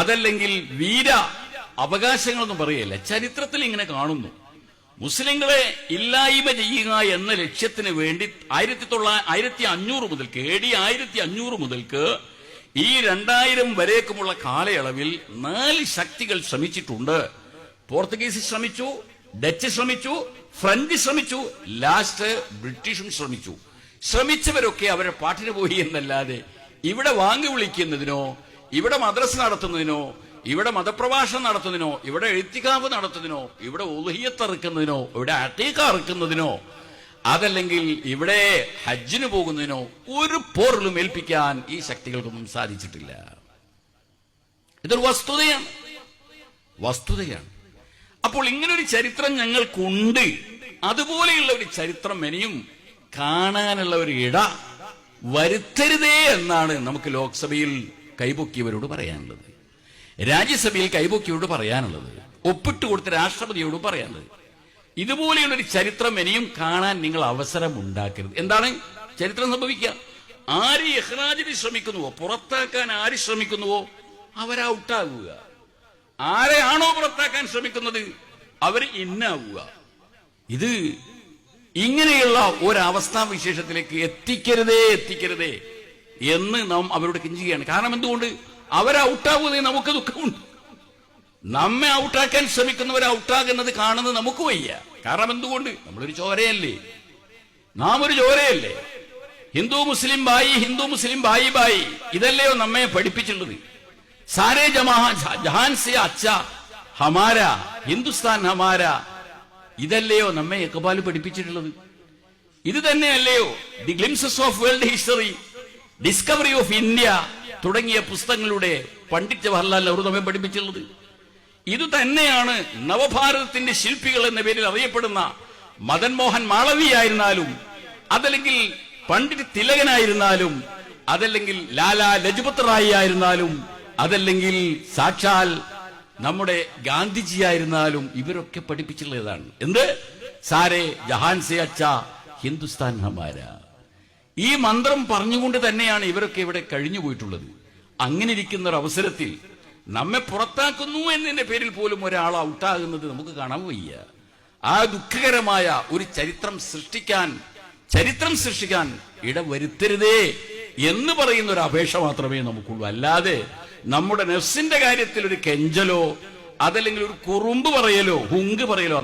അതല്ലെങ്കിൽ വീര അവകാശങ്ങളൊന്നും പറയല്ല. ചരിത്രത്തിൽ ഇങ്ങനെ കാണുന്നു. മുസ്ലിങ്ങളെ ഇല്ലായ്മ ചെയ്യുക എന്ന ലക്ഷ്യത്തിന് വേണ്ടി 1500 മുതൽക്ക് AD 1500 മുതൽക്ക് ഈ 2000 വരേക്കുമുള്ള കാലയളവിൽ 4 ശക്തികൾ ശ്രമിച്ചിട്ടുണ്ട്. പോർത്തുഗീസ് ശ്രമിച്ചു, ഡച്ച് ശ്രമിച്ചു, ഫ്രഞ്ച് ശ്രമിച്ചു, ലാസ്റ്റ് ബ്രിട്ടീഷും ശ്രമിച്ചു. ശ്രമിച്ചവരൊക്കെ അവരെ പാട്ടിന് പോയി എന്നല്ലാതെ ഇവിടെ വാങ്ങി വിളിക്കുന്നതിനോ, ഇവിടെ മദ്രസ നടത്തുന്നതിനോ, ഇവിടെ മതപ്രഭാഷണം നടത്തുന്നതിനോ, ഇവിടെ എഴുത്തിക്കാവ് നടത്തുന്നതിനോ, ഇവിടെ ഉളുഹിയ്യത്ത് ഇറക്കുന്നതിനോ, ഇവിടെ അത്തീഖ ഇറക്കുന്നതിനോ, അതല്ലെങ്കിൽ ഇവിടെ ഹജ്ജിന് പോകുന്നതിനോ ഒരു പോറിലും ഏൽപ്പിക്കാൻ ഈ ശക്തികൾക്കൊന്നും സാധിച്ചിട്ടില്ല. ഇതൊരു വസ്തുതയാണ്. അപ്പോൾ ഇങ്ങനൊരു ചരിത്രം ഞങ്ങൾക്കുണ്ട്. അതുപോലെയുള്ള ഒരു ചരിത്രം ഇനിയും കാണാനുള്ള ഒരു ഇട വരുത്തരുതേ എന്നാണ് നമുക്ക് ലോക്സഭയിൽ കൈപൊക്കിയവരോട് പറയാനുള്ളത്, രാജ്യസഭയിൽ കൈപൊക്കിയവരോട് പറയാനുള്ളത്, ഒപ്പിട്ട് കൊടുത്ത രാഷ്ട്രപതിയോട് പറയാനുള്ളത്. ഇതുപോലെയുള്ളൊരു ചരിത്രം ഇനിയും കാണാൻ നിങ്ങൾ അവസരം ഉണ്ടാക്കരുത്. എന്താണ് ചരിത്രം സംഭവിക്കുക? ആര് ഇഖ്റാജിന് ശ്രമിക്കുന്നുവോ, പുറത്താക്കാൻ ആര് ശ്രമിക്കുന്നുവോ അവർ ഔട്ടാകുക. ആരെയാണോ പുറത്താക്കാൻ ശ്രമിക്കുന്നത് അവർ ഇന്നാവുക. ഇത് ഇങ്ങനെയുള്ള ഒരവസ്ഥാവിശേഷത്തിലേക്ക് എത്തിക്കരുതേ എന്ന് നാം അവരോട് കിഞ്ചുകയാണ്. കാരണം എന്തുകൊണ്ട്? അവരൗട്ടാകുന്നത് നമുക്ക് ദുഃഖമുണ്ട്. നമ്മെ ഔട്ടാക്കാൻ ശ്രമിക്കുന്നവർ ഔട്ടാകുന്നത് കാണുന്നത് നമുക്ക് വയ്യ. കാരണം എന്തുകൊണ്ട്? നമ്മളൊരു ചോരയല്ലേ, നാം ഒരു ചോരയല്ലേ. ഹിന്ദു മുസ്ലിം ബായി ഇതല്ലയോ നമ്മെ പഠിപ്പിച്ചിട്ടുള്ളത്? സാരേ ജഹാൻ സെ അച്ഛാ ഹമാര, ഹിന്ദുസ്ഥാൻ ഹമാര, ഇതല്ലയോ നമ്മെ ഇഖ്ബാൽ പഠിപ്പിച്ചിട്ടുള്ളത്? ഇത് തന്നെയല്ലയോ the glimpses of world history, discovery of India തുടങ്ങിയ പുസ്തകങ്ങളുടെ പണ്ഡിറ്റ് ജവഹർലാൽ നെഹ്റു നമ്മെ പഠിപ്പിച്ചിട്ടുള്ളത്? ഇത് തന്നെയാണ് നവഭാരതത്തിന്റെ ശില്പികൾ എന്ന പേരിൽ അറിയപ്പെടുന്ന മദൻ മോഹൻ മാളവി ആയിരുന്നാലും, അതല്ലെങ്കിൽ പണ്ഡിറ്റ് തിലകനായിരുന്നാലും, അതല്ലെങ്കിൽ ലാലാ ലജ്പത് റായി ആയിരുന്നാലും, അതല്ലെങ്കിൽ സാക്ഷാൽ നമ്മുടെ ഗാന്ധിജി ആയിരുന്നാലും, ഇവരൊക്കെ പഠിപ്പിച്ചിട്ടുള്ളതാണ് എന്ത്? സാരേ ജഹാൻ സെ അച്ഛാ ഹിന്ദുസ്ഥാൻ ഹമാര. ഈ മന്ത്രം പറഞ്ഞുകൊണ്ട് തന്നെയാണ് ഇവരൊക്കെ ഇവിടെ കഴിഞ്ഞു പോയിട്ടുള്ളത്. അങ്ങനെ ഇരിക്കുന്ന ഒരു അവസരത്തിൽ നമ്മെ പുറത്താക്കുന്നു എന്നതിന്റെ പേരിൽ പോലും ഒരാൾ ഔട്ടാകുന്നത് നമുക്ക് കാണാൻ വയ്യ. ആ ദുഃഖകരമായ ഒരു ചരിത്രം സൃഷ്ടിക്കാൻ ഇടവരുത്തരുതേ എന്ന് പറയുന്ന ഒരു അപേക്ഷ മാത്രമേ നമുക്കുള്ളൂ. അല്ലാതെ നമ്മുടെ നഫ്സിന്റെ കാര്യത്തിൽ ഒരു കെഞ്ചലോ, അതല്ലെങ്കിൽ ഒരു കുറുമ്പ് പറയലോ, ഹുങ്ക് പറയലോ